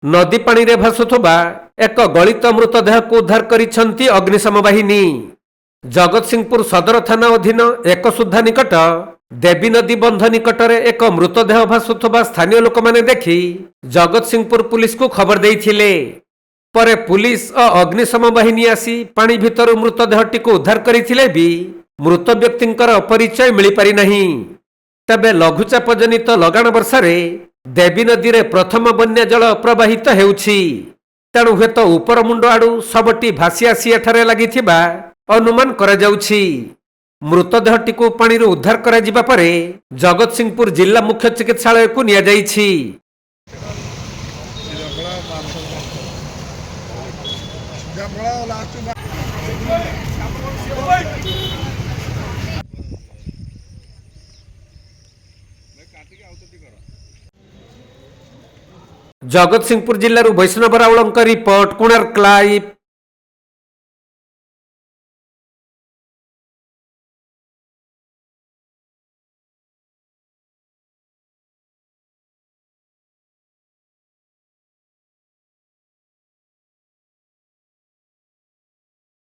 नदी पानी रे भासुथुबा एक गलित मृतदेह को उद्धार करिसंती अग्निशम बाहिनी। जगतसिंहपुर सदर थाना अधीन एक सुधा निकट देवी नदी बंध निकटरे एक मृतदेह भासुथुबा स्थानीय लोक माने देखि जगतसिंहपुर पुलिस को खबर देइथिले। परे पुलिस और अग्निशम बाहिनी आसी पानी भितर मृतदेहटी को उद्धार करिथिले भी मृत व्यक्तिंकर परिचय मिली पारि नहीं। तबे लघुचाप जनित लगाण वर्षारे देवी नदी रे प्रथम बन्या जल प्रवाहित हेउछि। तेणु हुएत उपर मुंड आड़ू सबटी भासी आसी एठारे लागिथिबा अनुमान करा जाउछि। मृतदेहटी को पानी रो उद्धार करा जिबा परे जगतसिंहपुर जिला मुख्य चिकित्सालय को निया जाइछि। जगतसिंहपुर जिल्लारू वैष्णव रावळଙ୍କ रिपोर्ट कोणार्क लाइव।